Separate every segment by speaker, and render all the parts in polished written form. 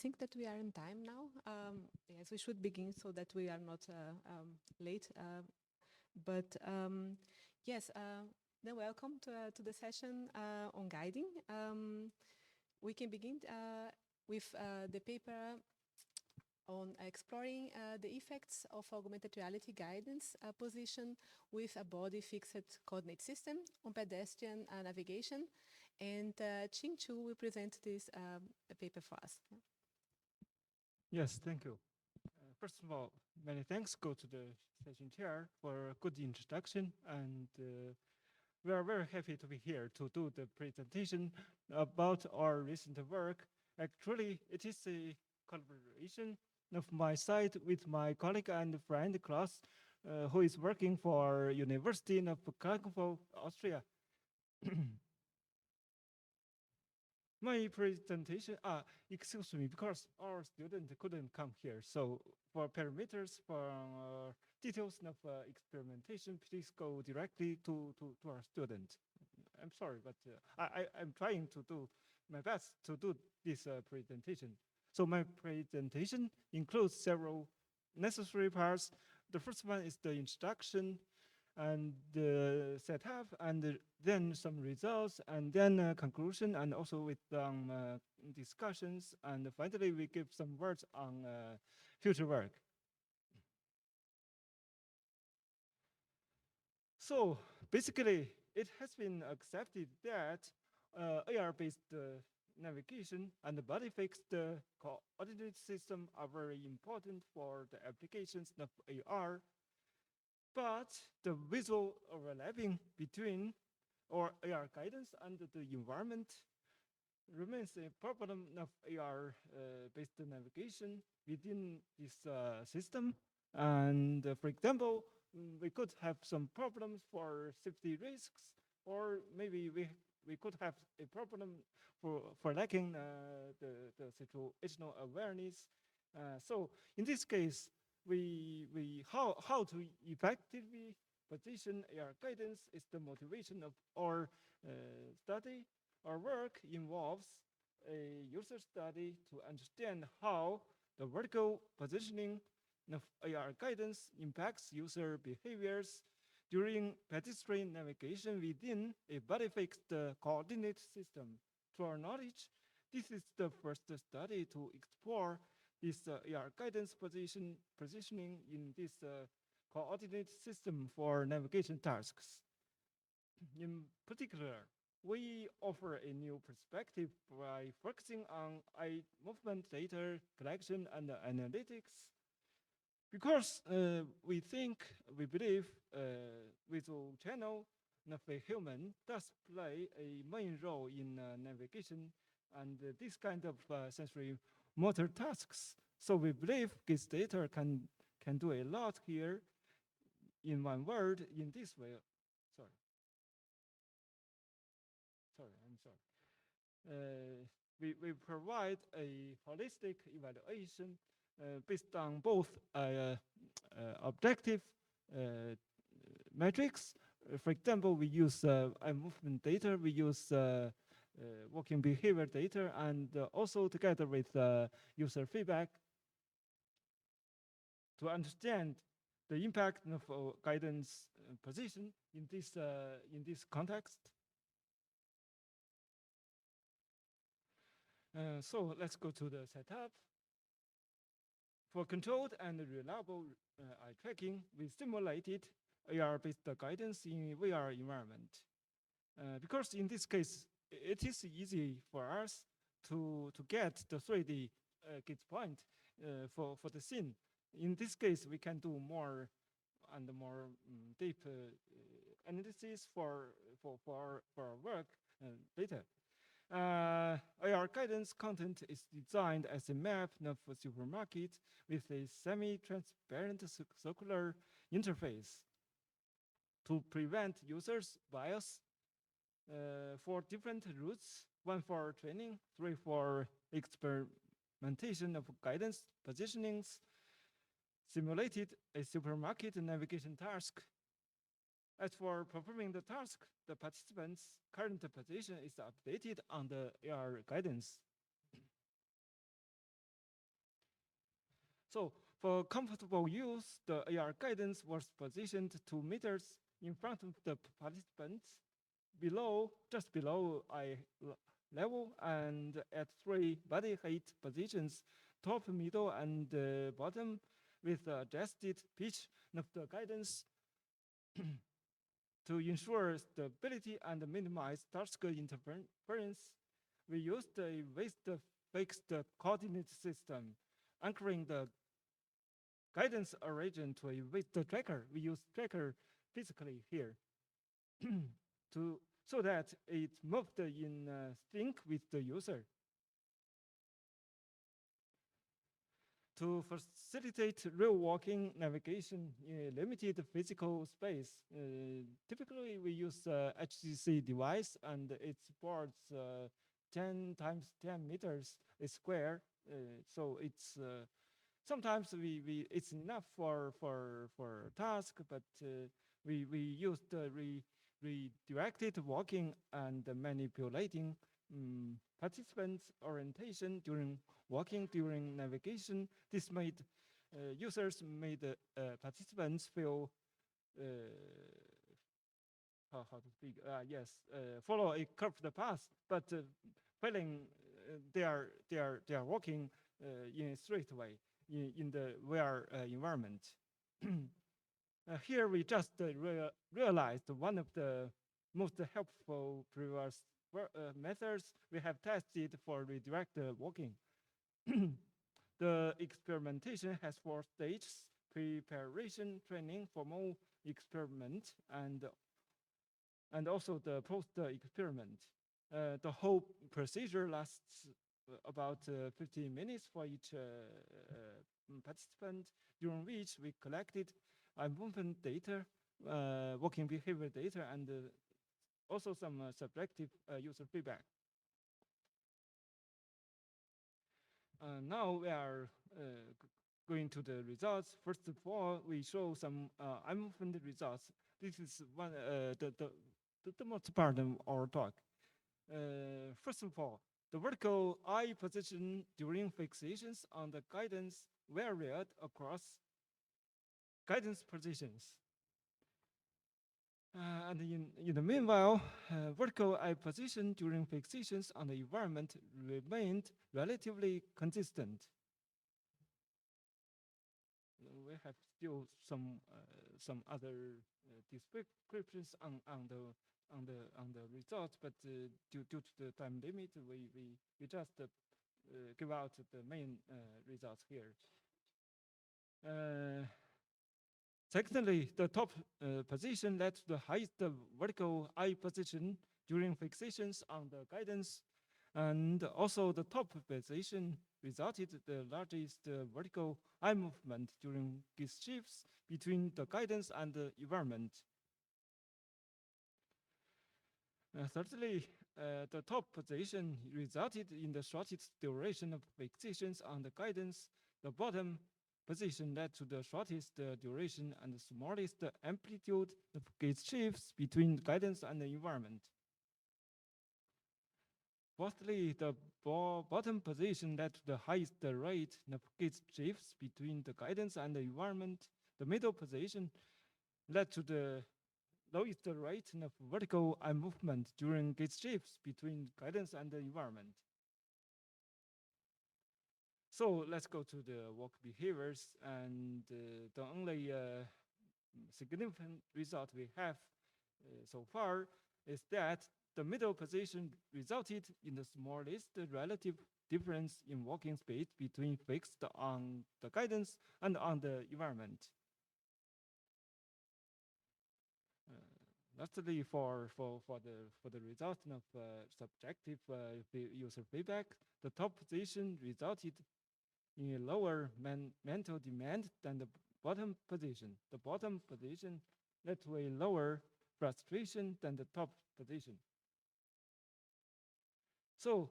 Speaker 1: think that we are in time now. Yes, we should begin so that we are not late. Yes, then welcome to the session on guiding. We can begin with the paper on exploring the effects of augmented reality guidance position with a body fixed coordinate system on pedestrian navigation. And Ching Chu will present this paper for us.
Speaker 2: Yes, thank you. First of all, many thanks go to the session chair for a good introduction, and we are very happy to be here to do the presentation about our recent work. Actually, it is a collaboration of my side with my colleague and friend Klaus, who is working for University of Klagenfurt, Austria. My presentation, excuse me, because our student couldn't come here. So for parameters, for details of experimentation, please go directly to our student. I'm sorry, but I'm trying to do my best to do this presentation. So my presentation includes several necessary parts. The first one is the introduction and the setup, and then some results, and then conclusion, and also with discussions, and finally we give some words on future work. So basically, it has been accepted that AR-based navigation and the body-fixed coordinate system are very important for the applications of AR. But the visual overlapping between our AR guidance and the environment remains a problem of AR-based navigation within this system. And for example, we could have some problems for safety risks, or maybe we could have a problem for lacking the situational awareness. So in this case, how to effectively position AR guidance is the motivation of our study. Our work involves a user study to understand how the vertical positioning of AR guidance impacts user behaviors during pedestrian navigation within a body-fixed coordinate system. To our knowledge, this is the first study to explore this AR guidance positioning in this coordinate system for navigation tasks. In particular, we offer a new perspective by focusing on eye movement data collection and analytics, because we believe visual channel of a human does play a main role in navigation and this kind of sensory motor tasks. So we believe this data can do a lot here. In one word, in this way. I'm sorry. We provide a holistic evaluation based on both objective metrics. For example, we use eye movement data, we use walking behavior data, and also together with user feedback to understand the impact of guidance position in this context. So let's go to the setup. For controlled and reliable eye tracking, we simulated AR-based guidance in VR environment. Because in this case, it is easy for us to get the 3D gate point for the scene. In this case, we can do more and more deep analysis for our work later. Our guidance content is designed as a map of a supermarket with a semi-transparent circular interface to prevent users' bias for different routes, 1 for training, 3 for experimentation of guidance positionings, simulated a supermarket navigation task. As for performing the task, the participant's current position is updated on the AR guidance. So for comfortable use, the AR guidance was positioned 2 meters in front of the participants, just below eye level, and at 3 body height positions, top, middle, and bottom, with adjusted pitch of the guidance to ensure stability and minimize task interference. We used a fixed coordinate system, anchoring the guidance origin to a waist tracker. We use tracker physically here so that it moved in sync with the user. To facilitate real walking navigation in a limited physical space, typically we use HTC device, and it supports 10 times 10 meters a square. So it's sometimes it's enough for task, but we used redirected walking and manipulating participants' orientation during walking, during navigation. This made participants feel how to speak? Follow a curved path, but feeling they are walking in a straight way in the VR environment. Here we just realized one of the most helpful previous methods we have tested for redirect walking. The experimentation has 4 stages: preparation, training, formal experiment, and also the post-experiment. The whole procedure lasts about 15 minutes for each participant, during which we collected movement data, walking behavior data, and also some subjective user feedback. Now we are going to the results. First of all, we show some eye movement results. This is one the most part of our talk. First of all, the vertical eye position during fixations on the guidance varied across guidance positions. And in the meanwhile, vertical eye position during fixations on the environment remained relatively consistent. We have still some other descriptions on the results, but due to the time limit, we just give out the main results here. Secondly, the top position led to the highest vertical eye position during fixations on the guidance, and also the top position resulted the largest vertical eye movement during gaze shifts between the guidance and the environment. Thirdly, the top position resulted in the shortest duration of fixations on the guidance. The bottom position led to the shortest duration and the smallest amplitude of gaze shifts between guidance and the environment. Fourthly, the bottom position led to the highest rate of gaze shifts between the guidance and the environment. The middle position led to the lowest rate of vertical eye movement during gaze shifts between guidance and the environment. So let's go to the walk behaviors, and the only significant result we have so far is that the middle position resulted in the smallest relative difference in walking speed between fixed on the guidance and on the environment. Lastly, for the result of subjective user feedback, the top position resulted in a lower mental demand than the bottom position. The bottom position led to a lower frustration than the top position. So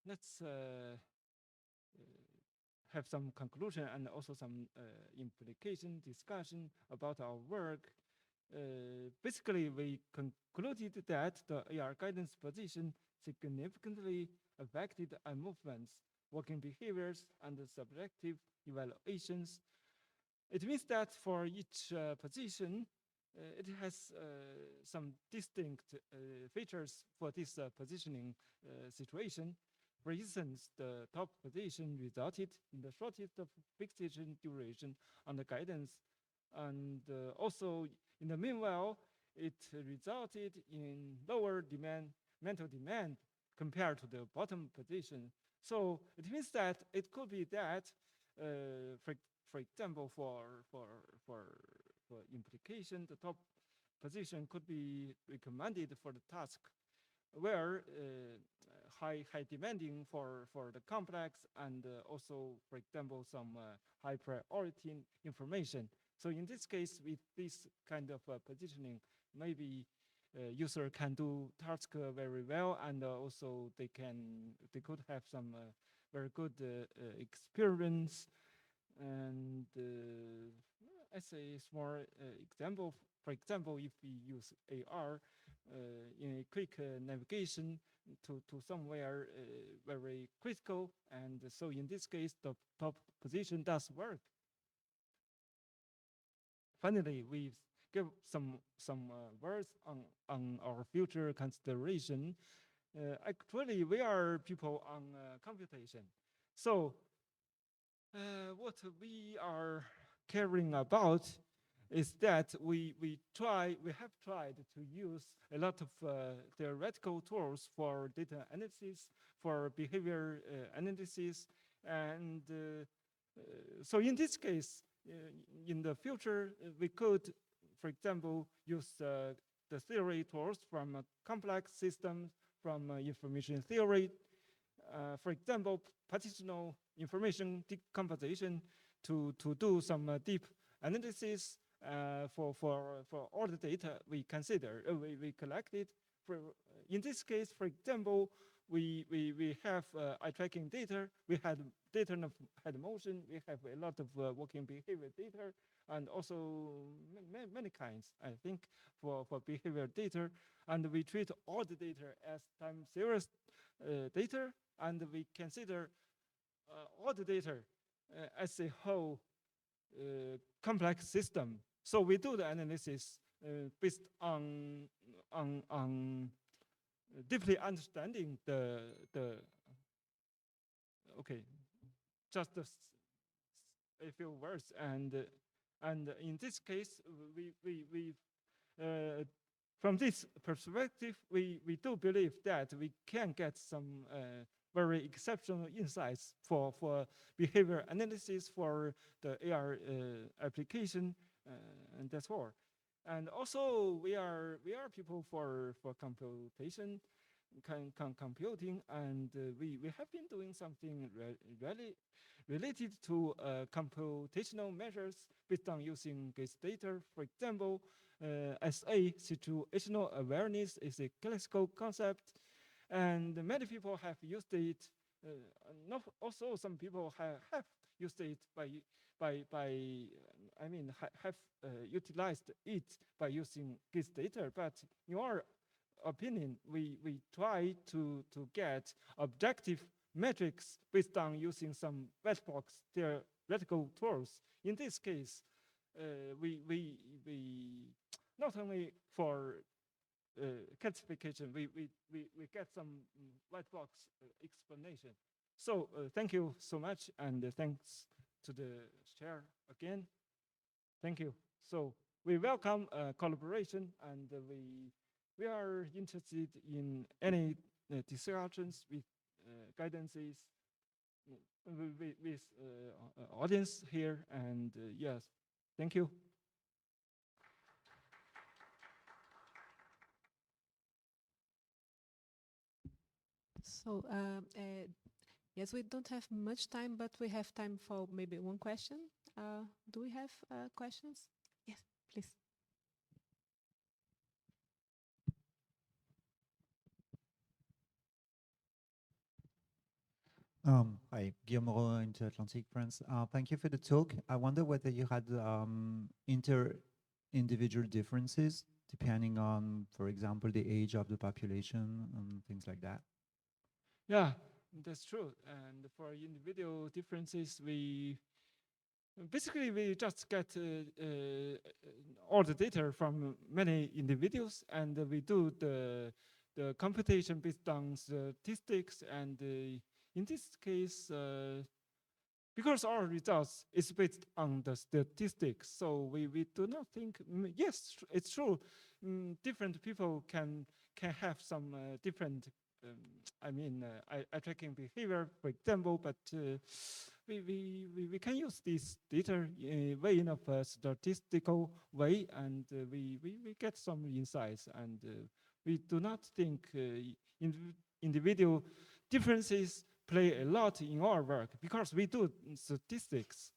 Speaker 2: let's have some conclusion and also some implication discussion about our work. Basically, we concluded that the AR guidance position significantly affected eye movements working behaviors and subjective evaluations. It means that for each position, it has some distinct features for this positioning situation. For instance, the top position resulted in the shortest of fixation duration on the guidance, and also in the meanwhile, it resulted in lower mental demand compared to the bottom position. So it means that it could be that, for example, for implication, the top position could be recommended for the task where high demanding for the complex and also, for example, some high priority information. So in this case, with this kind of positioning, maybe user can do task very well, and also they could have some very good experience. And as a small example, for example, if we use AR in a quick navigation to somewhere very critical, and so in this case, the top position does work. Finally, we give some words on our future consideration. Actually, we are people on computation. So what we are caring about is that we have tried to use a lot of theoretical tools for data analysis, for behavior analysis, and so in this case, in the future, we could, for example, use the theory tools from complex systems, from information theory, for example, partitional information decomposition to do some deep analysis for all the data we consider, we collected. In this case, for example, we have eye tracking data, we had data of head motion, we have a lot of working behavior data, and also many kinds, I think, for behavior data. And we treat all the data as time series data, and we consider all the data as a whole complex system. So we do the analysis based on deeply understanding the okay, just a few words, and in this case, we from this perspective, we do believe that we can get some very exceptional insights for behavior analysis for the AR application, and that's all. And also, we are people for computation, computing, and we have been doing something really related to computational measures based on using GIS data. For example, SA, situational awareness, is a classical concept, and many people have used it. Also, some people have used it have utilized it by using GIS data. But in our opinion, we try to get objective metrics based on using some white box theoretical tools. In this case, we not only for classification, we get some white box explanation. So thank you so much, and thanks to the chair again. Thank you. So we welcome collaboration, and we are interested in any discussions with guidances with audience here, and yes, thank you.
Speaker 1: So yes, we don't have much time, but we have time for maybe one question. Do we have questions? Yes, please.
Speaker 3: Hi, Guillaume Moreau, Inter-Atlantic France. Thank you for the talk. I wonder whether you had inter-individual differences depending on, for example, the age of the population and things like that.
Speaker 2: Yeah, That's true. And for individual differences, we basically we just get all the data from many individuals, and we do the computation based on statistics. And in this case, because our results is based on the statistics, so we do not think. Yes, it's true. Different people can have some different. I mean, eye tracking behavior, for example, but we can use this data way in a statistical way, and we get some insights, and we do not think individual differences play a lot in our work because we do statistics.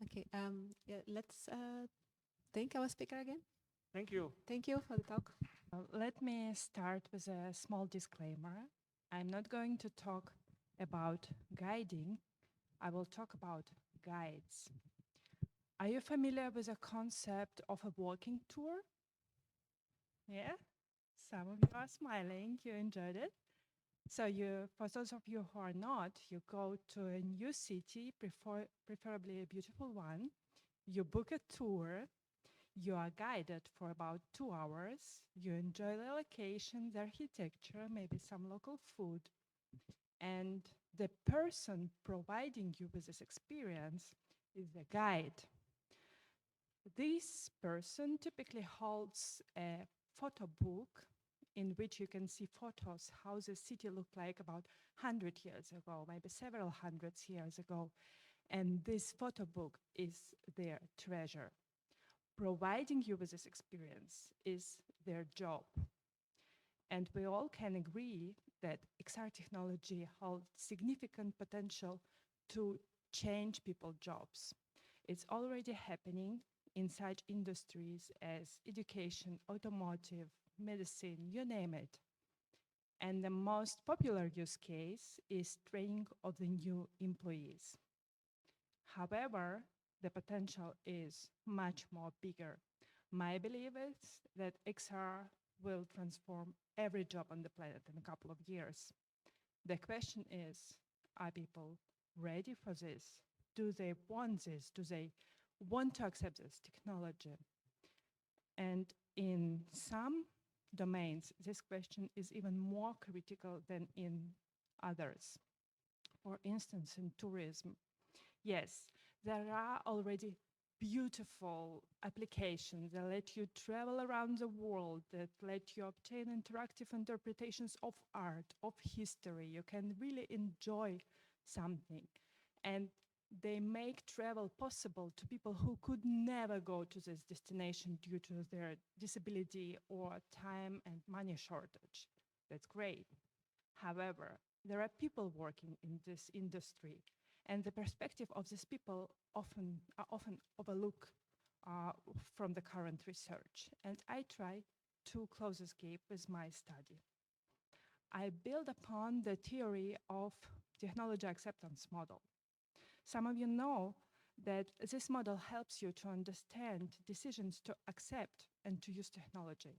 Speaker 1: Okay, yeah, let's thank our speaker again.
Speaker 2: Thank you.
Speaker 1: Thank you for the talk.
Speaker 4: Let me start with a small disclaimer. I'm not going to talk about guiding. I will talk about guides. Are you familiar with the concept of a walking tour? Yeah? Some of you are smiling. You enjoyed it. So for those of you who are not, you go to a new city, preferably a beautiful one. You book a tour. You are guided for about 2 hours. You enjoy the location, the architecture, maybe some local food. And the person providing you with this experience is the guide. This person typically holds a photo book in which you can see photos how the city looked like about 100 years ago, maybe several hundreds years ago. And this photo book is their treasure. Providing you with this experience is their job. And we all can agree that XR technology holds significant potential to change people's jobs. It's already happening in such industries as education, automotive, medicine, you name it. And the most popular use case is training of the new employees. However, the potential is much more bigger. My belief is that XR will transform every job on the planet in a couple of years. The question is, are people ready for this? Do they want this? Do they want to accept this technology? And in some domains, this question is even more critical than in others. For instance, in tourism, yes, there are already beautiful applications that let you travel around the world, that let you obtain interactive interpretations of art, of history. You can really enjoy something. And they make travel possible to people who could never go to this destination due to their disability or time and money shortage. That's great. However, there are people working in this industry, and the perspective of these people are often overlooked from the current research. And I try to close this gap with my study. I build upon the theory of technology acceptance model. Some of you know that this model helps you to understand decisions to accept and to use technology.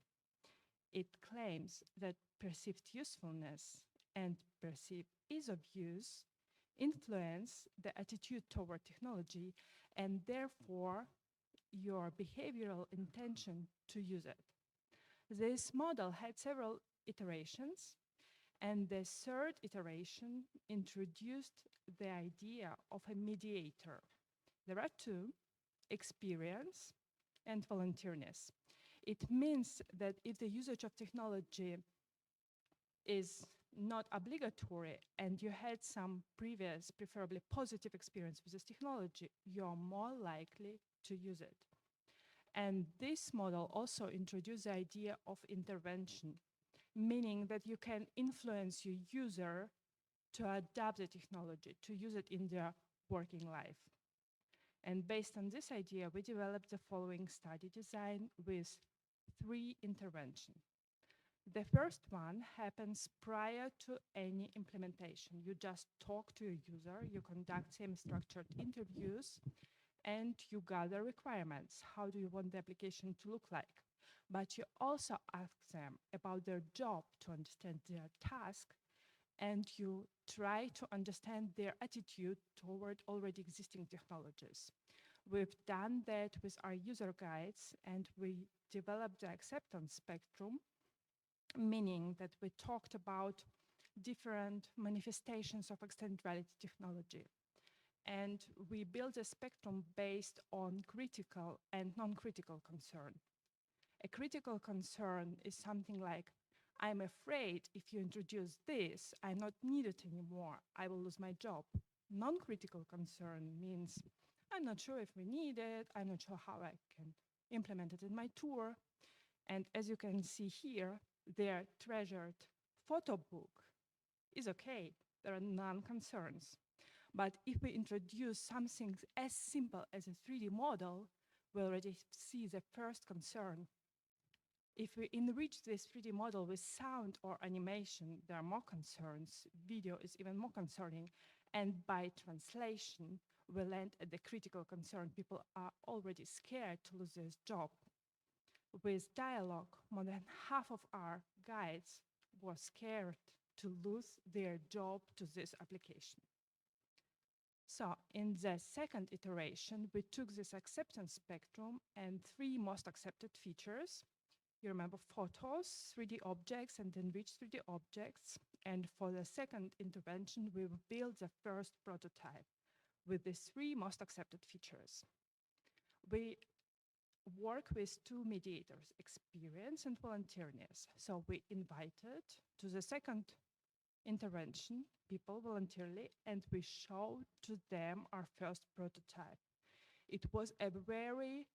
Speaker 4: It claims that perceived usefulness and perceived ease of use influence the attitude toward technology and therefore your behavioral intention to use it. This model had several iterations, and the third iteration introduced the idea of a mediator. There are two: experience and volunteerness. It means that if the usage of technology is not obligatory and you had some previous, preferably positive experience with this technology, you're more likely to use it. And this model also introduced the idea of intervention, meaning that you can influence your user to adapt the technology, to use it in their working life. And based on this idea, we developed the following study design with 3 interventions. The first one happens prior to any implementation. You just talk to your user, you conduct semi-structured interviews, and you gather requirements. How do you want the application to look like? but you also ask them about their job to understand their task, and you try to understand their attitude toward already existing technologies. We've done that with our user guides, and we developed the acceptance spectrum, meaning that we talked about different manifestations of extended reality technology. And we built a spectrum based on critical and non-critical concern. A critical concern is something like, I'm afraid if you introduce this, I'm not needed anymore, I will lose my job. Non-critical concern means, I'm not sure if we need it, I'm not sure how I can implement it in my tour. And as you can see here, their treasured photo book is okay, there are non-concerns. But if we introduce something as simple as a 3D model, we already see the first concern. If we enrich this 3D model with sound or animation, there are more concerns. Video is even more concerning. And by translation, we land at the critical concern. People are already scared to lose their job. With dialogue, more than half of our guides were scared to lose their job to this application. So in the second iteration, we took this acceptance spectrum and 3 most accepted features. You remember photos, 3D objects, and enriched 3D objects. And for the second intervention, we will build the first prototype with the 3 most accepted features. We work with 2 mediators, experience and volunteerness. So we invited to the second intervention people voluntarily, and we showed to them our first prototype. It was a very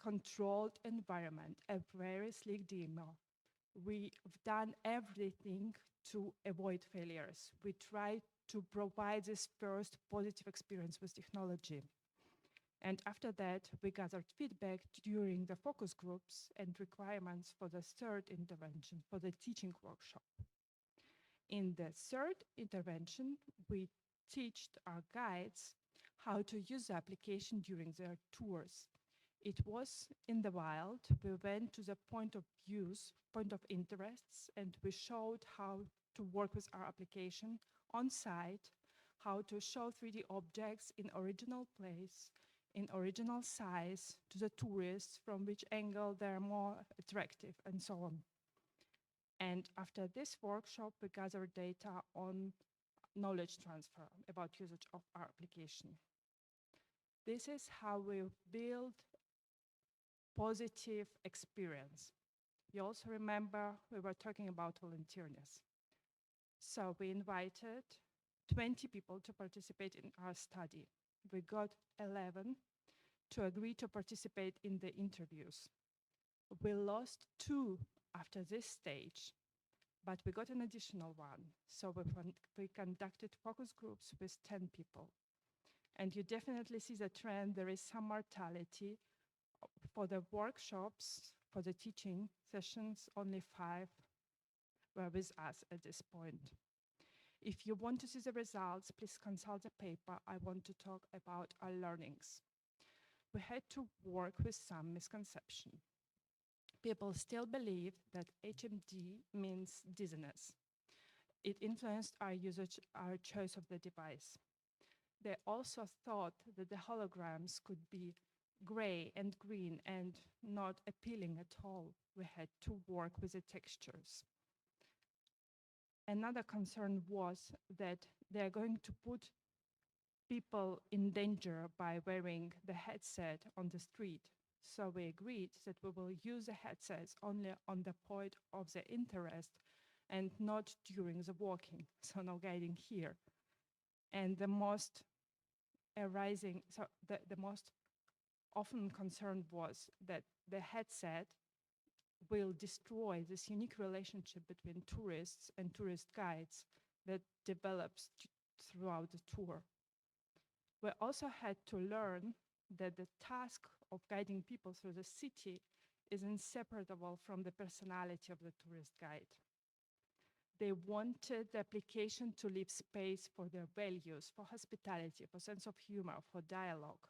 Speaker 4: controlled environment, a very sleek demo. We've done everything to avoid failures. We tried to provide this first positive experience with technology. And after that, we gathered feedback during the focus groups and requirements for the third intervention, for the teaching workshop. In the third intervention, we taught our guides how to use the application during their tours. It was in the wild. We went to the point of use, point of interests, and we showed how to work with our application on site, how to show 3D objects in original place, in original size to the tourists, from which angle they're more attractive, and so on. And after this workshop, we gathered data on knowledge transfer about usage of our application. This is how we build positive experience. You also remember we were talking about volunteerness. So we invited 20 people to participate in our study. We got 11 to agree to participate in the interviews. We lost 2 after this stage, but we got an additional 1. So we conducted focus groups with 10 people. And you definitely see the trend. There is some mortality. For the workshops, for the teaching sessions, only 5 were with us at this point. If you want to see the results, please consult the paper. I want to talk about our learnings. We had to work with some misconception. People still believe that HMD means dizziness. It influenced our usage, our choice of the device. They also thought that the holograms could be gray and green and not appealing at all. We had to work with the textures. Another concern was that they're going to put people in danger by wearing the headset on the street. So we agreed that we will use the headsets only on the point of the interest and not during the walking, so no guiding here. And the most most often concern was that the headset will destroy this unique relationship between tourists and tourist guides that develops throughout the tour. We also had to learn that the task of guiding people through the city is inseparable from the personality of the tourist guide. They wanted the application to leave space for their values, for hospitality, for sense of humor, for dialogue.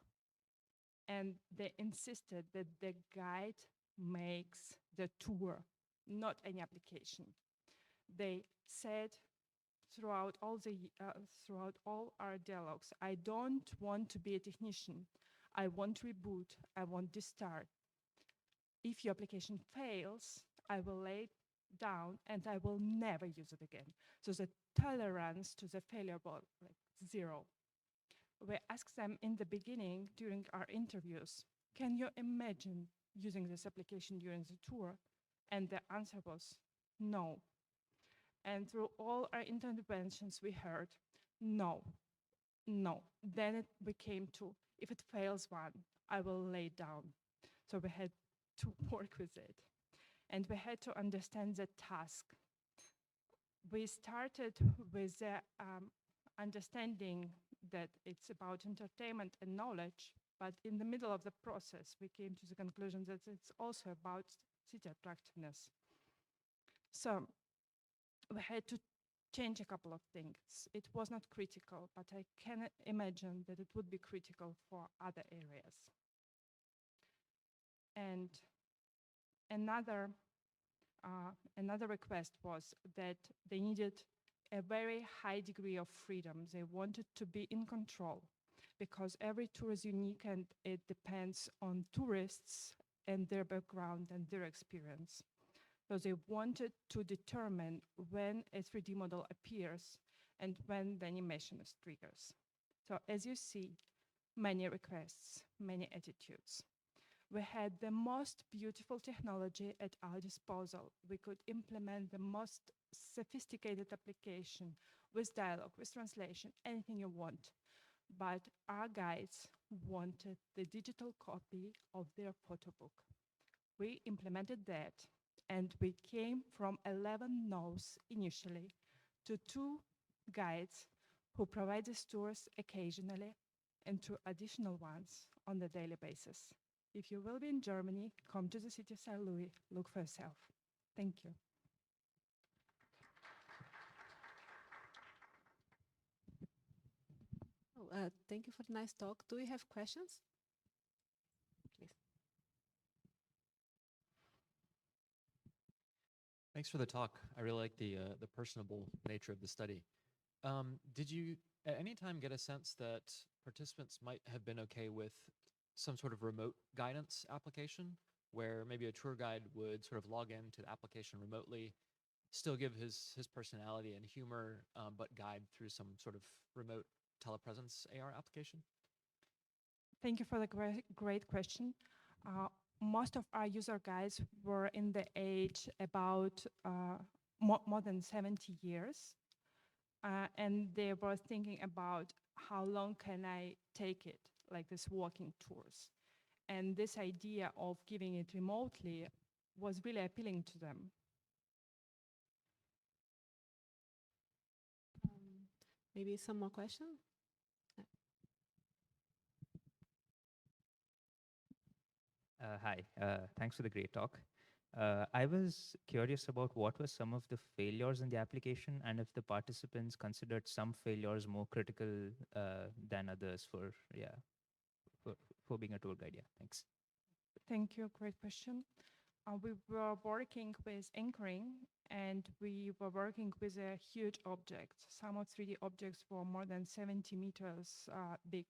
Speaker 4: And they insisted that the guide makes the tour, not any application. They said throughout all our dialogues, I don't want to be a technician. I want to reboot. I want to start. If your application fails, I will lay it down and I will never use it again. So the tolerance to the failure was like 0. We asked them in the beginning during our interviews, can you imagine using this application during the tour? And the answer was no. And through all our interventions, we heard no, no. Then we came to, if it fails one, I will lay it down. So we had to work with it. And we had to understand the task. We started with the understanding that it's about entertainment and knowledge, but in the middle of the process, we came to the conclusion that it's also about city attractiveness. So we had to change a couple of things. It was not critical, but I can imagine that it would be critical for other areas. And another request was that they needed a very high degree of freedom. They wanted to be in control because every tour is unique and it depends on tourists and their background and their experience. So they wanted to determine when a 3D model appears and when the animation is triggers. So as you see, many requests, many attitudes. We had the most beautiful technology at our disposal. We could implement the most sophisticated application with dialogue, with translation, anything you want. But our guides wanted the digital copy of their photo book. We implemented that, and we came from 11 no's initially to 2 guides who provide the tours occasionally and 2 additional ones on a daily basis. If you will be in Germany, come to the city of St. Louis, look for yourself. Thank you.
Speaker 1: Thank you for the nice talk. Do we have questions? Please.
Speaker 5: Thanks for the talk. I really like the personable nature of the study. Did you at any time get a sense that participants might have been okay with some sort of remote guidance application where maybe a tour guide would sort of log into the application remotely, still give his personality and humor, but guide through some sort of remote telepresence AR application?
Speaker 4: Thank you for the great question. Most of our user guides were in the age about more than 70 years. And they were thinking about how long can I take it, like this walking tours. And this idea of giving it remotely was really appealing to them.
Speaker 1: Maybe some more questions?
Speaker 6: Hi, thanks for the great talk. I was curious about what were some of the failures in the application and if the participants considered some failures more critical than others for being a tour guide. Yeah, thanks.
Speaker 4: Thank you, great question. We were working with anchoring and we were working with a huge object. Some of 3D objects were more than 70 meters big.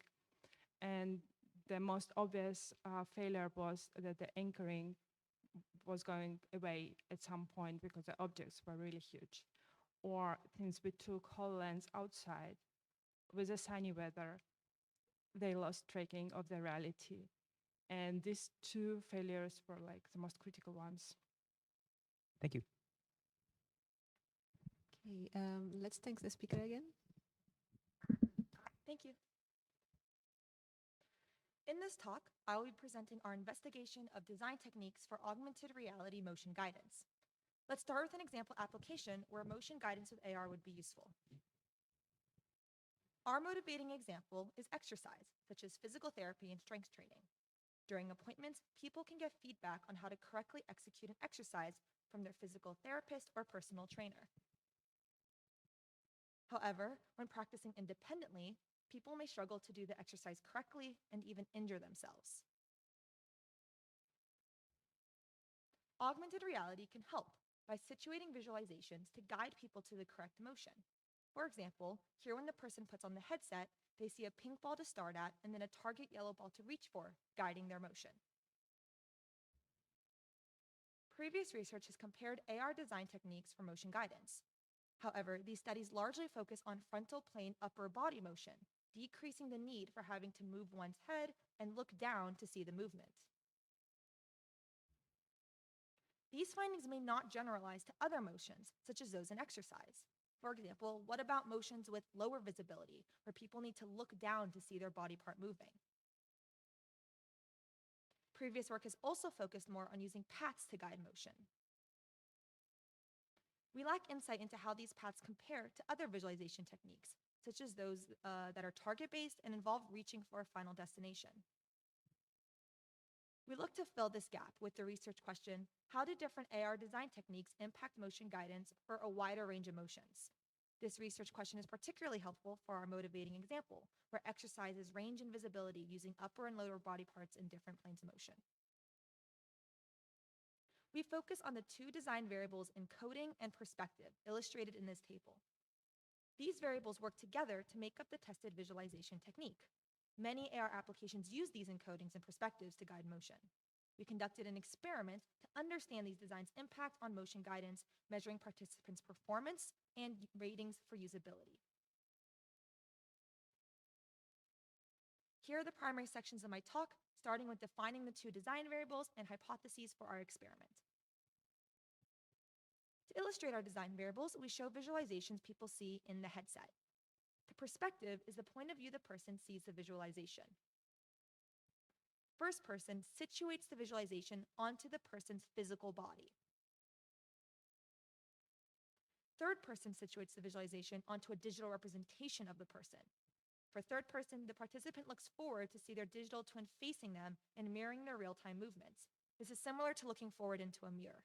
Speaker 4: And the most obvious failure was that the anchoring was going away at some point because the objects were really huge. Or since we took HoloLens outside with the sunny weather, they lost tracking of the reality. And these 2 failures were like the most critical ones.
Speaker 6: Thank you.
Speaker 1: Okay, let's thank the speaker again.
Speaker 7: Thank you. In this talk, I will be presenting our investigation of design techniques for augmented reality motion guidance. Let's start with an example application where motion guidance with AR would be useful. Our motivating example is exercise, such as physical therapy and strength training. During appointments, people can get feedback on how to correctly execute an exercise from their physical therapist or personal trainer. However, when practicing independently, people may struggle to do the exercise correctly and even injure themselves. augmented reality can help by situating visualizations to guide people to the correct motion. For example, here when the person puts on the headset, they see a pink ball to start at and then a target yellow ball to reach for, guiding their motion. Previous research has compared AR design techniques for motion guidance. However, these studies largely focus on frontal plane upper body motion, decreasing the need for having to move one's head and look down to see the movement. These findings may not generalize to other motions, such as those in exercise. For example, what about motions with lower visibility, where people need to look down to see their body part moving? Previous work has also focused more on using paths to guide motion. We lack insight into how these paths compare to other visualization techniques, such as those that are target-based and involve reaching for a final destination. We look to fill this gap with the research question, how do different AR design techniques impact motion guidance for a wider range of motions? This research question is particularly helpful for our motivating example, where exercise is range and visibility using upper and lower body parts in different planes of motion. We focus on the two design variables encoding and perspective, illustrated in this table. These variables work together to make up the tested visualization technique. Many AR applications use these encodings and perspectives to guide motion. We conducted an experiment to understand these designs' impact on motion guidance, measuring participants' performance and ratings for usability. Here are the primary sections of my talk, starting with defining the two design variables and hypotheses for our experiment. To illustrate our design variables, we show visualizations people see in the headset. The perspective is the point of view the person sees the visualization. First person situates the visualization onto the person's physical body. Third person situates the visualization onto a digital representation of the person. For third person, the participant looks forward to see their digital twin facing them and mirroring their real-time movements. This is similar to looking forward into a mirror.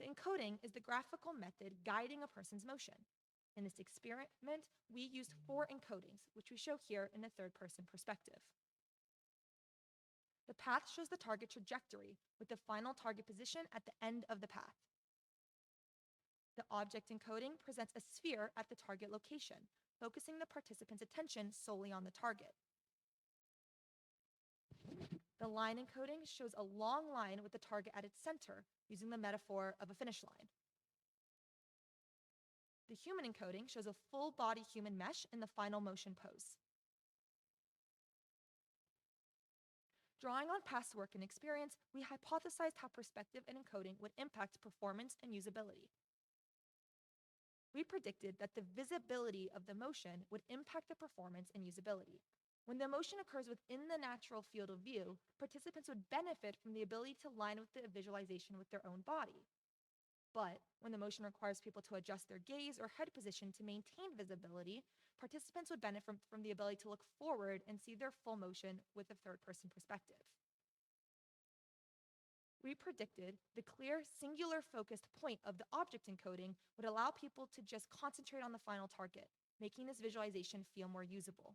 Speaker 7: The encoding is the graphical method guiding a person's motion. In this experiment, we used 4 encodings, which we show here in a third-person perspective. The path shows the target trajectory with the final target position at the end of the path. The object encoding presents a sphere at the target location, focusing the participant's attention solely on the target. The line encoding shows a long line with the target at its center, using the metaphor of a finish line. The human encoding shows a full body human mesh in the final motion pose. Drawing on past work and experience, we hypothesized how perspective and encoding would impact performance and usability. We predicted that the visibility of the motion would impact the performance and usability. When the motion occurs within the natural field of view, participants would benefit from the ability to line with the visualization with their own body. But when the motion requires people to adjust their gaze or head position to maintain visibility, participants would benefit from the ability to look forward and see their full motion with a third-person perspective. We predicted the clear, singular-focused point of the object encoding would allow people to just concentrate on the final target, making this visualization feel more usable.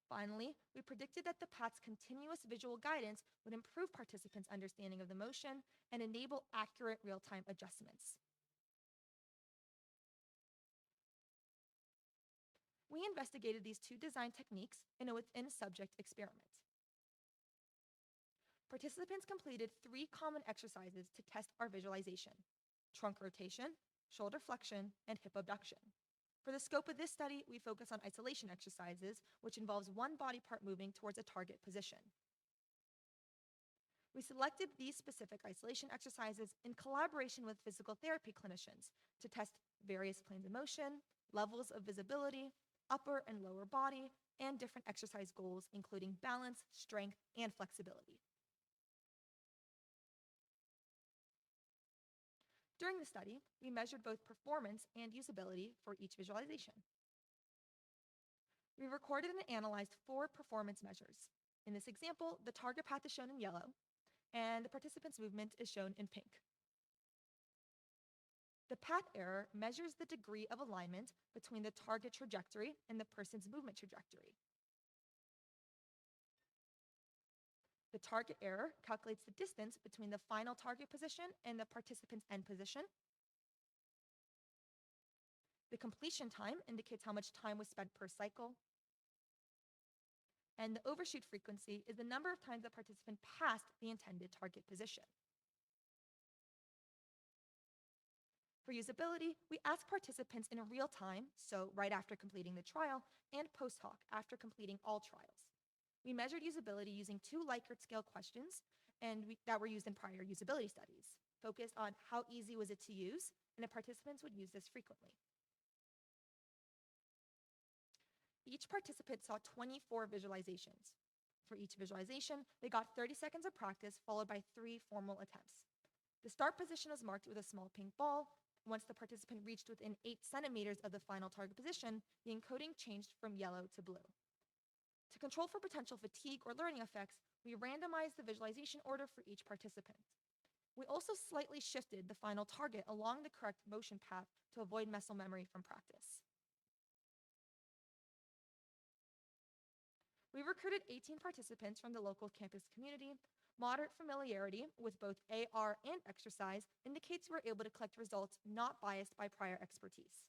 Speaker 7: Finally, we predicted that the path's continuous visual guidance would improve participants' understanding of the motion and enable accurate real-time adjustments. We investigated these two design techniques in a within-subject experiment. Participants completed 3 common exercises to test our visualization: trunk rotation, shoulder flexion, and hip abduction. For the scope of this study, we focus on isolation exercises, which involves one body part moving towards a target position. We selected these specific isolation exercises in collaboration with physical therapy clinicians to test various planes of motion, levels of visibility, upper and lower body, and different exercise goals, including balance, strength, and flexibility. During the study, we measured both performance and usability for each visualization. We recorded and analyzed 4 performance measures. In this example, the target path is shown in yellow, and the participant's movement is shown in pink. The path error measures the degree of alignment between the target trajectory and the person's movement trajectory. The target error calculates the distance between the final target position and the participant's end position. The completion time indicates how much time was spent per cycle. And the overshoot frequency is the number of times the participant passed the intended target position. For usability, we ask participants in real time, so right after completing the trial, and post hoc after completing all trials. We measured usability using 2 Likert scale questions that were used in prior usability studies, focused on how easy was it to use, and if participants would use this frequently. Each participant saw 24 visualizations. For each visualization, they got 30 seconds of practice followed by 3 formal attempts. The start position was marked with a small pink ball. Once the participant reached within 8 centimeters of the final target position, the encoding changed from yellow to blue. To control for potential fatigue or learning effects, we randomized the visualization order for each participant. We also slightly shifted the final target along the correct motion path to avoid muscle memory from practice. We recruited 18 participants from the local campus community. Moderate familiarity with both AR and exercise indicates we were able to collect results not biased by prior expertise.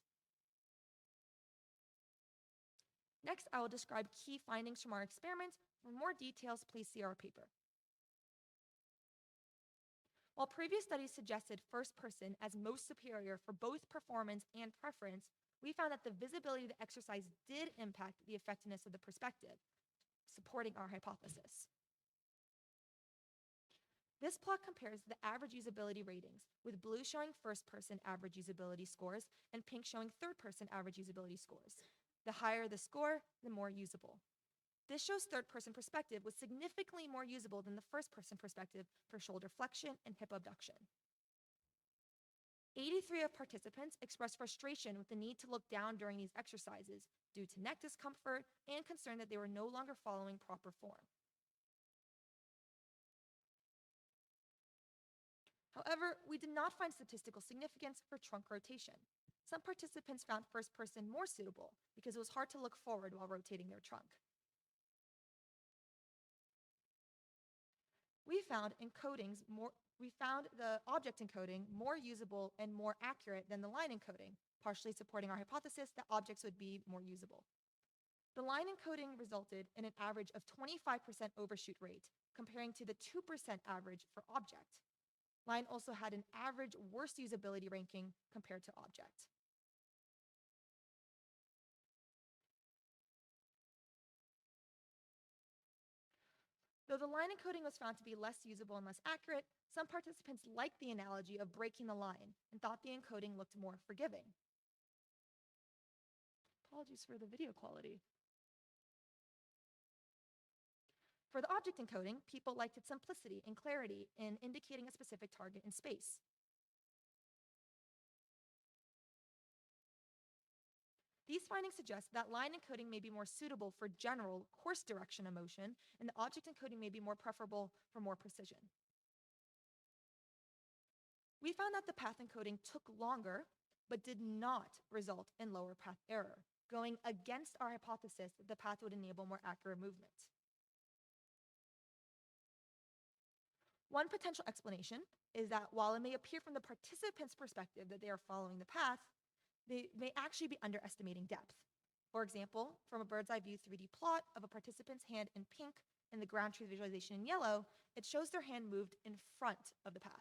Speaker 7: Next, I will describe key findings from our experiment. For more details, please see our paper. While previous studies suggested first person as most superior for both performance and preference, we found that the visibility of the exercise did impact the effectiveness of the perspective, supporting our hypothesis. This plot compares the average usability ratings, with blue showing first-person average usability scores and pink showing third-person average usability scores. The higher the score, the more usable. This shows third-person perspective was significantly more usable than the first-person perspective for shoulder flexion and hip abduction. 83 of participants expressed frustration with the need to look down during these exercises due to neck discomfort and concern that they were no longer following proper form. However, we did not find statistical significance for trunk rotation. Some participants found first person more suitable because it was hard to look forward while rotating their trunk. We found the object encoding more usable and more accurate than the line encoding, partially supporting our hypothesis that objects would be more usable. The line encoding resulted in an average of 25% overshoot rate, comparing to the 2% average for object. Line also had an average worst usability ranking compared to object. Though the line encoding was found to be less usable and less accurate, some participants liked the analogy of breaking the line and thought the encoding looked more forgiving. Apologies for the video quality. For the object encoding, people liked its simplicity and clarity in indicating a specific target in space. These findings suggest that line encoding may be more suitable for general course direction of motion, and the object encoding may be more preferable for more precision. We found that the path encoding took longer, but did not result in lower path error, going against our hypothesis that the path would enable more accurate movement. One potential explanation is that while it may appear from the participant's perspective that they are following the path, they may actually be underestimating depth. For example, from a bird's eye view 3D plot of a participant's hand in pink and the ground truth visualization in yellow, it shows their hand moved in front of the path.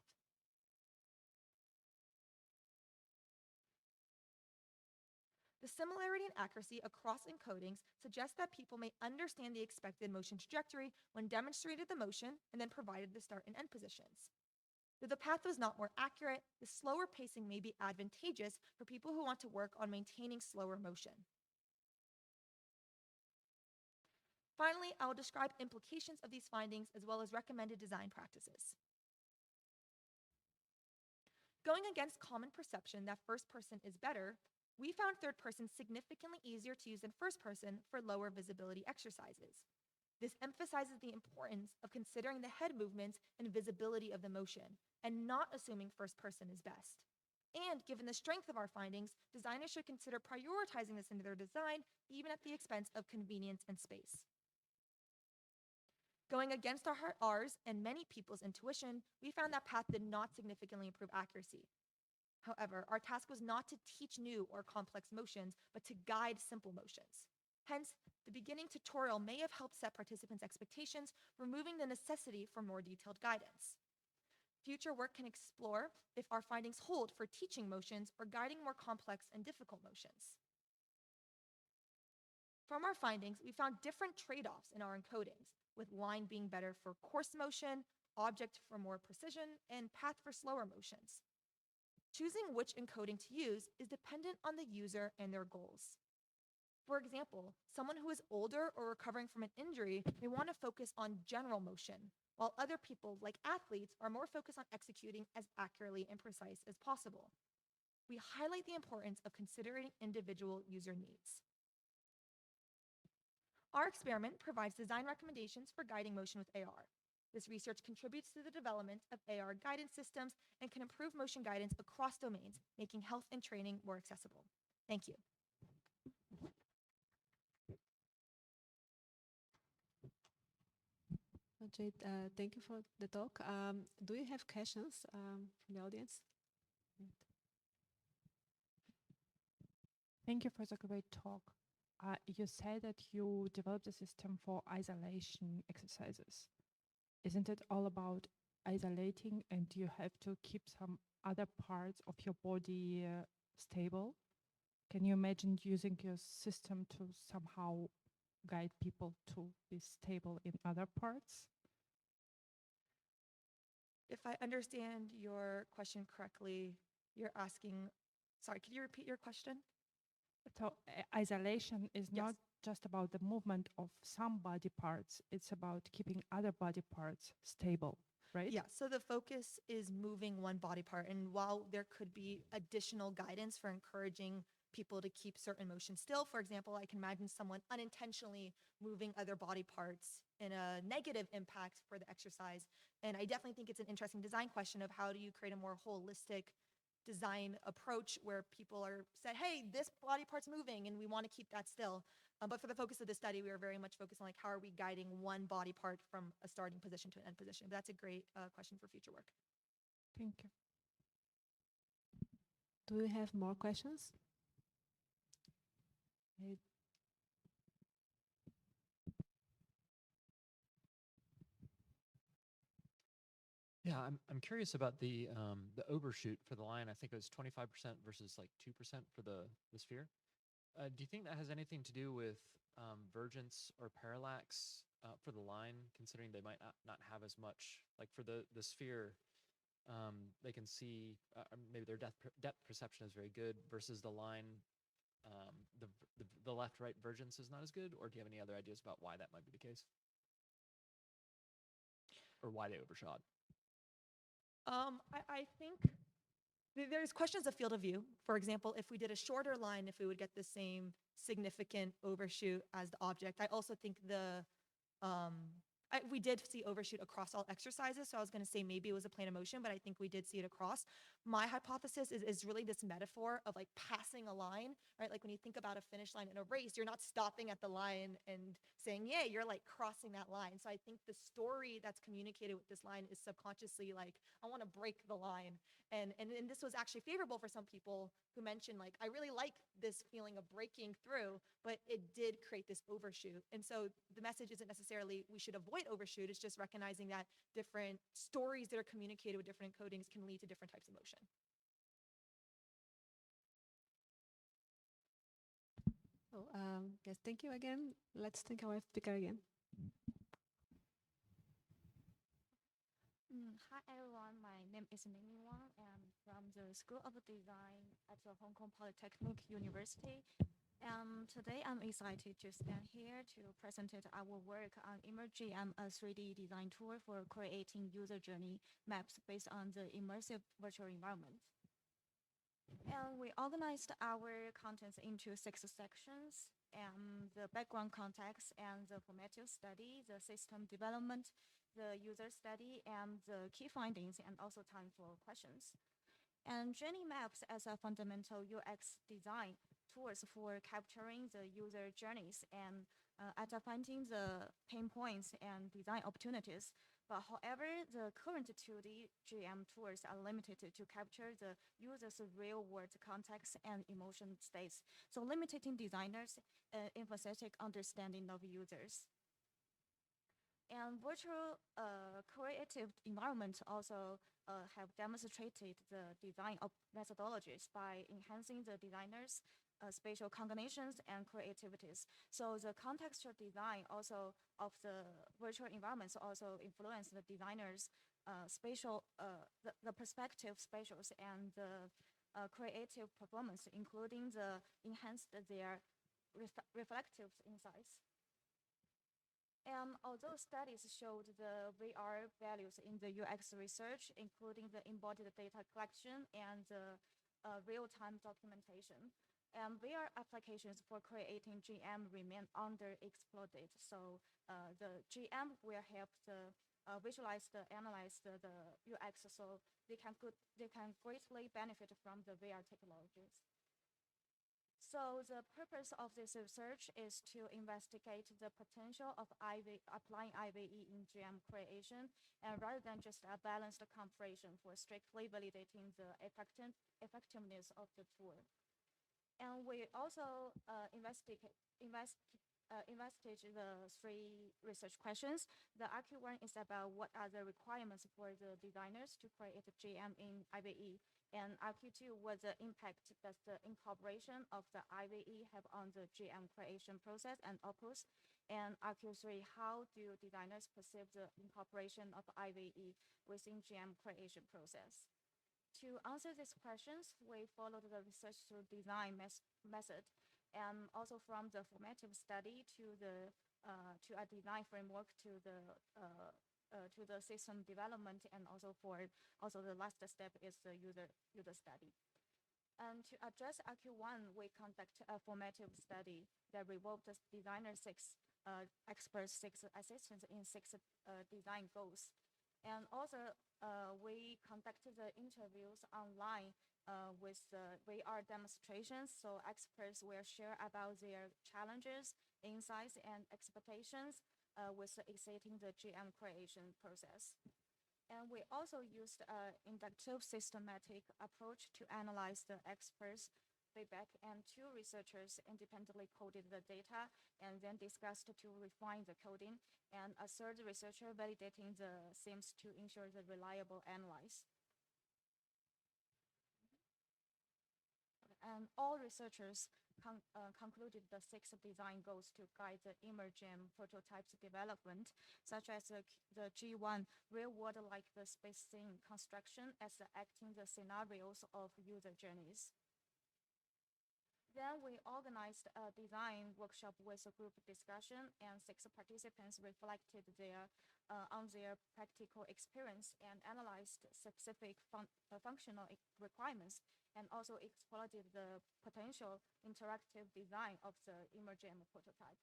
Speaker 7: The similarity and accuracy across encodings suggests that people may understand the expected motion trajectory when demonstrated the motion and then provided the start and end positions. Though the path was not more accurate, the slower pacing may be advantageous for people who want to work on maintaining slower motion. Finally, I will describe implications of these findings as well as recommended design practices. Going against common perception that first person is better, we found third person significantly easier to use than first person for lower visibility exercises. This emphasizes the importance of considering the head movements and visibility of the motion, and not assuming first person is best. And given the strength of our findings, designers should consider prioritizing this into their design, even at the expense of convenience and space. Going against ours and many people's intuition, we found that path did not significantly improve accuracy. However, our task was not to teach new or complex motions, but to guide simple motions. Hence, the beginning tutorial may have helped set participants' expectations, removing the necessity for more detailed guidance. Future work can explore if our findings hold for teaching motions or guiding more complex and difficult motions. From our findings, we found different trade-offs in our encodings, with line being better for coarse motion, object for more precision, and path for slower motions. Choosing which encoding to use is dependent on the user and their goals. For example, someone who is older or recovering from an injury may want to focus on general motion, while other people, like athletes, are more focused on executing as accurately and precise as possible. We highlight the importance of considering individual user needs. Our experiment provides design recommendations for guiding motion with AR. This research contributes to the development of AR guidance systems and can improve motion guidance across domains, making health and training more accessible. Thank you.
Speaker 1: Jade, thank you for the talk. Do you have questions from the audience?
Speaker 4: Thank you for the great talk. You said that you developed a system for isolation exercises. Isn't it all about isolating, and do you have to keep some other parts of your body stable? Can you imagine using your system to somehow guide people to be stable in other parts?
Speaker 7: If I understand your question correctly, you're asking, sorry, could you repeat your question?
Speaker 4: So isolation is
Speaker 7: Yes.
Speaker 4: not just about the movement of some body parts, it's about keeping other body parts stable, right?
Speaker 7: Yeah, so the focus is moving one body part. And while there could be additional guidance for encouraging people to keep certain motions still, for example, I can imagine someone unintentionally moving other body parts in a negative impact for the exercise. And I definitely think it's an interesting design question of how do you create a more holistic design approach where people are said, hey, this body part's moving and we want to keep that still. But for the focus of the study, we were very much focused on like how are we guiding one body part from a starting position to an end position. But that's a great question for future work.
Speaker 4: Thank you.
Speaker 1: Do we have more questions?
Speaker 5: Yeah, I'm curious about the overshoot for the line. I think it was 25% versus like 2% for the sphere. Do you think that has anything to do with vergence or parallax for the line, considering they might not have as much, like for the sphere, they can see, maybe their depth perception is very good versus the line, the left-right vergence is not as good, or do you have any other ideas about why that might be the case? Or why they overshot?
Speaker 7: I think there's questions of field of view. For example, if we did a shorter line, if we would get the same significant overshoot as the object. I also think we did see overshoot across all exercises, so I was going to say maybe it was a plane of motion, but I think we did see it across. My hypothesis is really this metaphor of like passing a line, right? Like when you think about a finish line in a race, you're not stopping at the line and saying, yay, you're like crossing that line. So I think the story that's communicated with this line is subconsciously like, I want to break the line. And this was actually favorable for some people who mentioned like, I really like this feeling of breaking through, but it did create this overshoot. And so the message isn't necessarily we should avoid overshoot, it's just recognizing that different stories that are communicated with different encodings can lead to different types of motion.
Speaker 1: Oh, yes, thank you again. Let's thank our speaker again.
Speaker 8: Hi everyone, my name is Mingming Wang. I'm from the School of Design at the Hong Kong Polytechnic University. Today I'm excited to stand here to present our work on Emergm, a 3D design tool for creating user journey maps based on the immersive virtual environment. And we organized our contents into 6 sections, the background context and the formative study, the system development, the user study, and the key findings, and also time for questions. And journey maps as a fundamental UX design tools for capturing the user journeys and finding the pain points and design opportunities. But however, the current 2D GM tools are limited to capture the user's real-world context and emotion states, so limiting designers' empathetic understanding of users. And virtual creative environments also have demonstrated the design of methodologies by enhancing the designer's spatial combinations and creativities. So the contextual design also of the virtual environments also influence the designer's the perspective spatials and the creative performance, including the enhanced their reflective insights. And although studies showed the VR values in the UX research, including the embodied data collection and the real-time documentation, and VR applications for creating GM remain underexploited. So the GM will help the visualize the analyze the UX, so they can greatly benefit from the VR technologies. So the purpose of this research is to investigate the potential of applying IVE in GM creation, and rather than just a balanced comparison for strictly validating the effectiveness of the tool. And we also investigate the three research questions. The RQ1 is about what are the requirements for the designers to create a GM in IVE. And RQ2 was the impact that the incorporation of the IVE have on the GM creation process and outputs. And RQ3, how do designers perceive the incorporation of IVE within GM creation process? To answer these questions, we followed the research through design method, and also from the formative study to a design framework to the system development, and also the last step is the user study. And to address RQ1, we conduct a formative study that revolved the designer experts, 6 assistants in 6 design goals. And also, we conducted the interviews online with the VR demonstrations, so experts will share about their challenges, insights, and expectations with exciting the GM creation process. And we also used an inductive systematic approach to analyze the experts' feedback, and 2 researchers independently coded the data and then discussed to refine the coding, and a 3rd researcher validating the themes to ensure the reliable analysis. And all researchers concluded the 6 design goals to guide the emerging prototypes development, such as the G1 real-world like the space scene construction as the acting the scenarios of user journeys. Then we organized a design workshop with a group discussion, and 6 participants reflected on their practical experience and analyzed specific functional requirements, and also exploited the potential interactive design of the emerging prototype.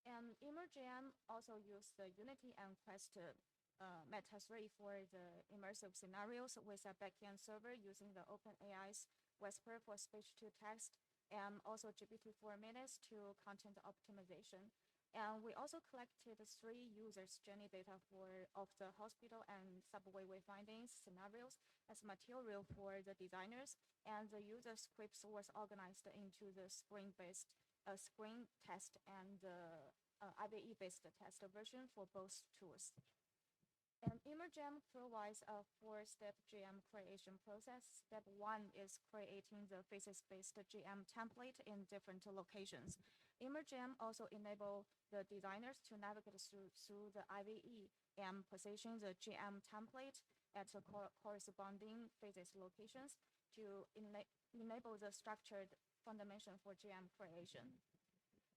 Speaker 8: And emerging also used the Unity and Quest Meta 3 for the immersive scenarios with a backend server using the OpenAI's Whisper for speech-to-text, and also GPT-4 minutes to content optimization. And we also collected 3 users' journey data of the hospital and subway wayfinding scenarios as material for the designers, and the user scripts was organized into the screen test and the IVE-based test version for both tools. And Emergem provides a 4-step GM creation process. Step 1 is creating the physics-based GM template in different locations. Emergem also enable the designers to navigate through the IVE and position the GM template at the corresponding physics locations to enable the structured foundation for GM creation.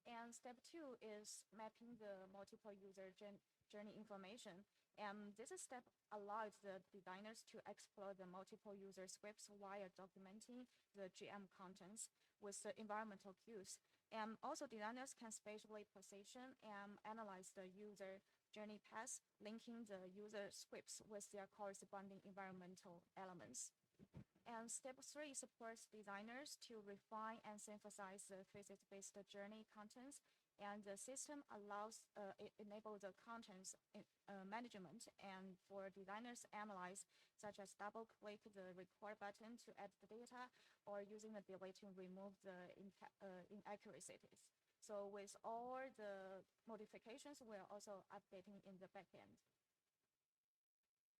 Speaker 8: And step 2 is mapping the multiple user journey information. And this step allows the designers to explore the multiple user scripts while documenting the GM contents with the environmental cues. And also designers can spatially position and analyze the user journey paths, linking the user scripts with their corresponding environmental elements. And step 3 supports designers to refine and synthesize the physics-based journey contents And the system allows, it enables the contents management and for designers analyze, such as double click the record button to add the data or using the delete to remove the inaccuracies. So with all the modifications, we're also updating in the backend.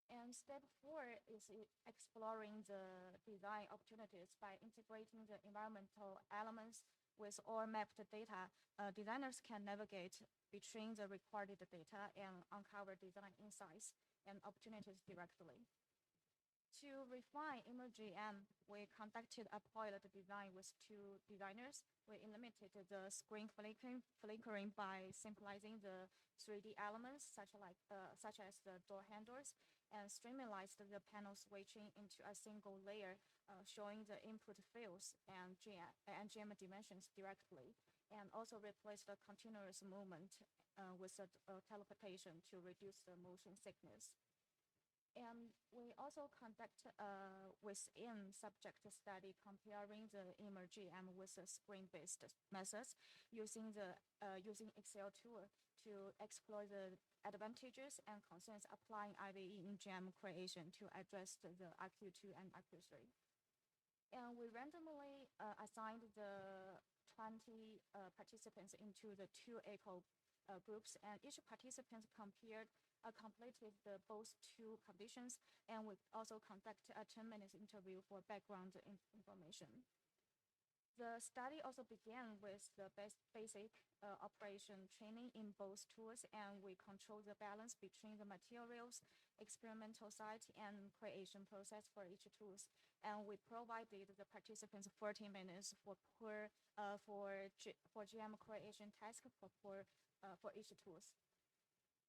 Speaker 8: And step 4 is exploring the design opportunities by integrating the environmental elements with all mapped data. Designers can navigate between the recorded data and uncover design insights and opportunities directly. To refine ImageM, we conducted a pilot design with 2 designers. We eliminated the screen flickering by simplifying the 3D elements, such as the door handles, and streamlined the panel switching into a single layer, showing the input fields and GM dimensions directly, and also replaced the continuous movement with a teleportation to reduce the motion sickness. And we also conduct within subject study comparing the ImageM with the screen-based methods using Excel tool to explore the advantages and concerns applying IVE in GM creation to address the IQ2 and IQ3. And we randomly assigned the 20 participants into the 2 equal groups, and each participant completed both 2 conditions, and we also conduct a 10-minute interview for background information. The study also began with the basic operation training in both tools, and we control the balance between the materials, experimental site, and creation process for each tools. And we provided the participants 40 minutes for GM creation task for each tools.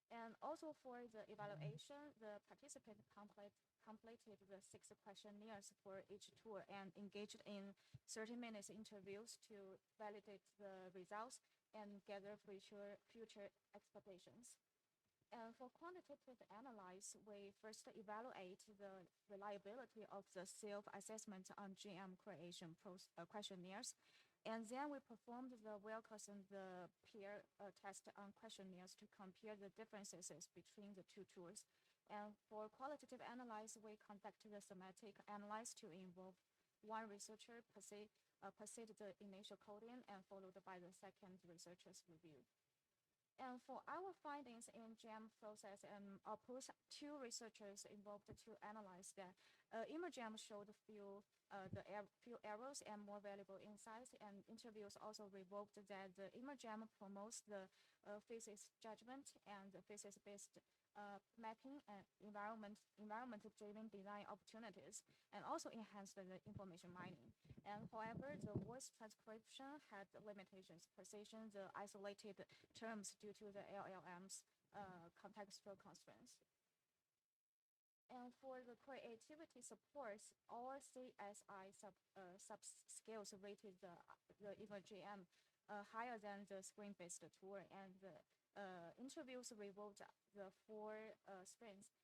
Speaker 8: And also for the evaluation, the participant completed the 6 questionnaires for each tool and engaged in 30 minutes interviews to validate the results and gather future expectations. And for quantitative analysis, we first evaluate the reliability of the self-assessment on GM creation questionnaires. And then we performed the Wilcox and the peer test on questionnaires to compare the differences between the 2 tools. And for qualitative analysis, we conducted the semantic analysis to involve 1 researcher proceed the initial coding and followed by the second researcher's review. And for our findings in GM process and outputs, 2 researchers involved to analyze that. ImageM showed few errors and more valuable insights, and interviews also revealed that the ImageM promotes the physics judgment and the physics-based mapping and environment-driven design opportunities, and also enhanced the information mining. And however, the voice transcription had limitations, precision, the isolated terms due to the LLM's contextual constraints. And for the creativity supports, all CSI subscales rated the ImageM higher than the screen-based tool, and the interviews revealed the 4 strengths: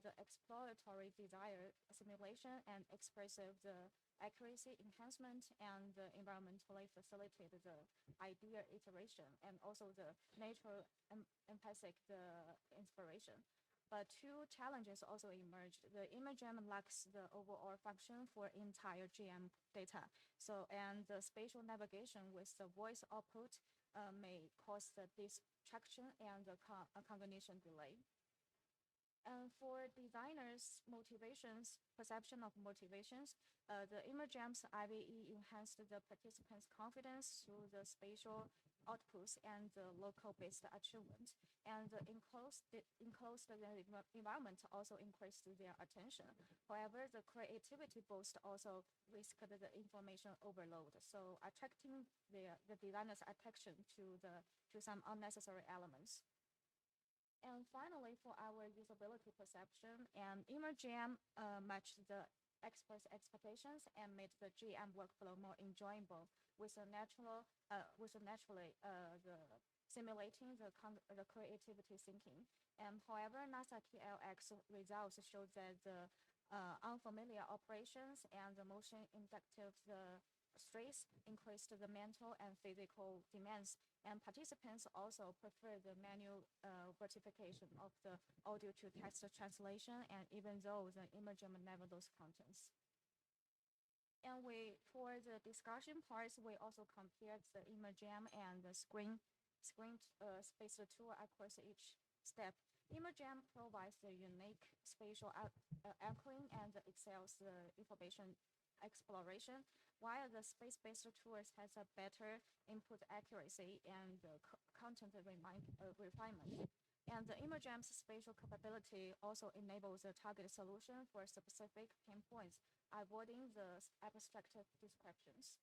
Speaker 8: the exploratory desire simulation and expressive the accuracy enhancement, and the environmentally facilitated the idea iteration, and also the natural empathic the inspiration. But 2 challenges also emerged. The ImageM lacks the overall function for entire GM data. So, and the spatial navigation with the voice output may cause the distraction and the cognition delay. And for designers' motivations, perception of motivations, the ImageM's IVE enhanced the participants' confidence through the spatial outputs and the local-based achievement. And the enclosed environment also increased their attention. However, the creativity boost also risked the information overload, so attracting the designer's attention to some unnecessary elements. And finally, for our usability perception, and ImageM matched the experts' expectations and made the GM workflow more enjoyable with naturally the simulating the creativity thinking. And however, NASA TLX results showed that the unfamiliar operations and the motion inductive stress increased the mental and physical demands, and participants also prefer the manual verification of the audio to text translation, and even though the ImageM never those contents. And for the discussion parts, we also compared the ImageM and the screen space tool across each step. ImageM provides the unique spatial anchoring and excels the information exploration, while the space-based tools has a better input accuracy and content refinement. And the ImageM's spatial capability also enables a targeted solution for specific pain points, avoiding the abstract descriptions.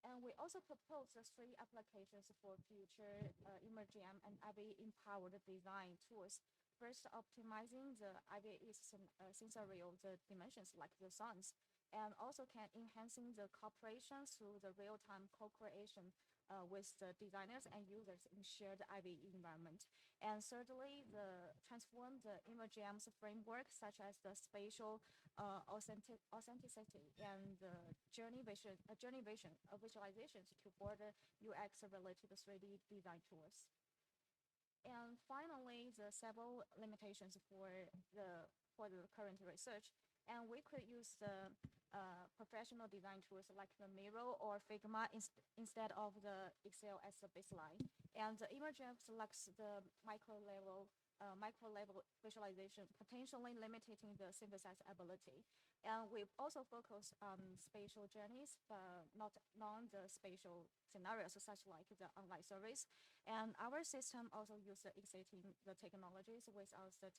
Speaker 8: And we also propose the 3 applications for future ImageM and IVE-empowered design tools. First, optimizing the IVE's sensorial the dimensions like the sounds, and also can enhancing the cooperation through the real-time co-creation with the designers and users in shared IVE environment. And thirdly, transform the ImageM's framework, such as the spatial authenticity and the journey visualizations to border UX-related 3D design tools. And finally, the several limitations for the current research. And we could use the professional design tools like the Miro or Figma instead of the Excel as the baseline. And the ImageM selects the micro-level visualization, potentially limiting the synthesis ability. And we also focus on spatial journeys, but not the spatial scenarios, such like the online service. And our system also uses existing the technologies without the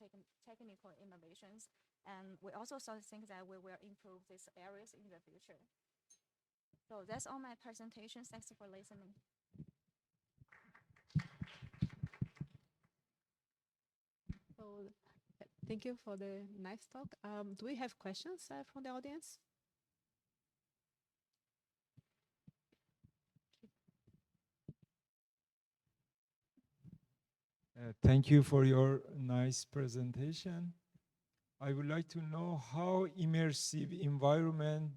Speaker 8: technical innovations. And we also think that we will improve these areas in the future. So that's all my presentation. Thanks for listening.
Speaker 1: So thank you for the nice talk. Do we have questions from the audience?
Speaker 2: Thank you for your nice presentation. I would like to know how immersive environment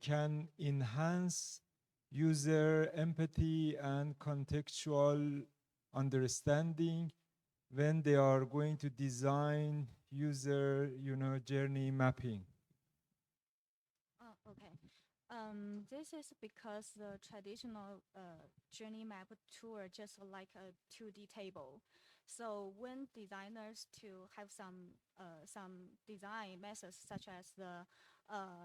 Speaker 2: can enhance user empathy and contextual understanding when they are going to design user, journey mapping.
Speaker 8: Oh, okay. This is because the traditional journey map tool are just like a 2D table. So when designers to have some design methods such as the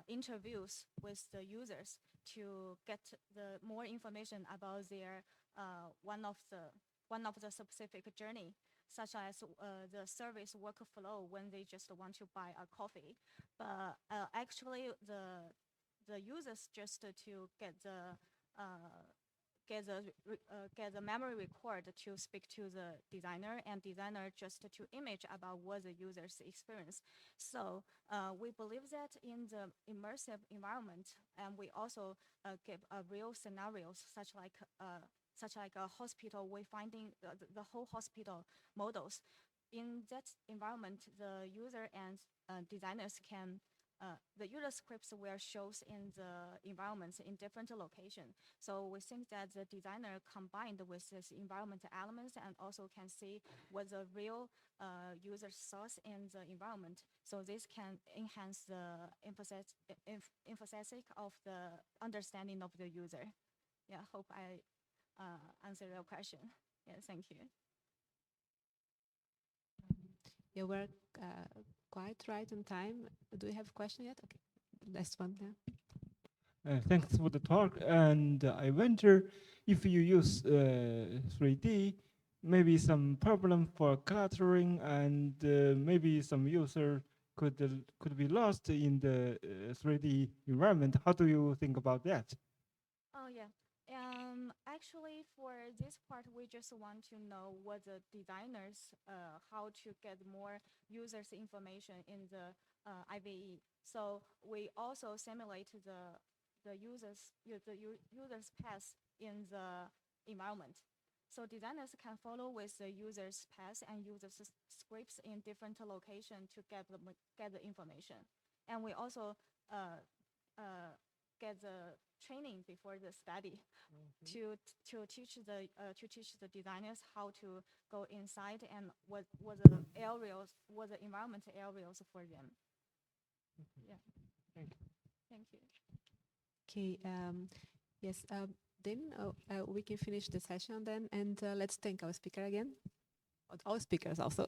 Speaker 8: interviews with the users to get the more information about their one of the specific journey, such as the service workflow when they just want to buy a coffee. But actually the users just to get the memory record to speak to the designer, and designer just to image about what the user's experience. So we believe that in the immersive environment, and we also give real scenarios such like a hospital. We finding the whole hospital models. In that environment, the user and designers can the user scripts will shows in the environments in different locations. So we think that the designer combined with this environment elements and also can see what the real user source in the environment. So this can enhance the emphasis of the understanding of the user. Yeah, hope I answer your question. Yeah, thank you.
Speaker 1: Yeah, we're quite right on time. Do you have a question yet? Okay, last one. Yeah.
Speaker 2: Thanks for the talk. And I wonder if you use 3D, maybe some problem for cluttering, and maybe some user could be lost in the 3D environment. How do you think about that?
Speaker 8: Oh yeah. Actually, for this part, we just want to know what the designers, how to get more users' information in the IVE. So we also simulate the user's path in the environment. So designers can follow with the user's path and use the scripts in different locations to get the information. And we also get the training before the study to teach the designers how to go inside and what the areas, what the environment areas for them. Yeah.
Speaker 2: Thank you.
Speaker 8: Thank you.
Speaker 1: Okay. Yes. Then we can finish the session then, and let's thank our speaker again, all speakers also.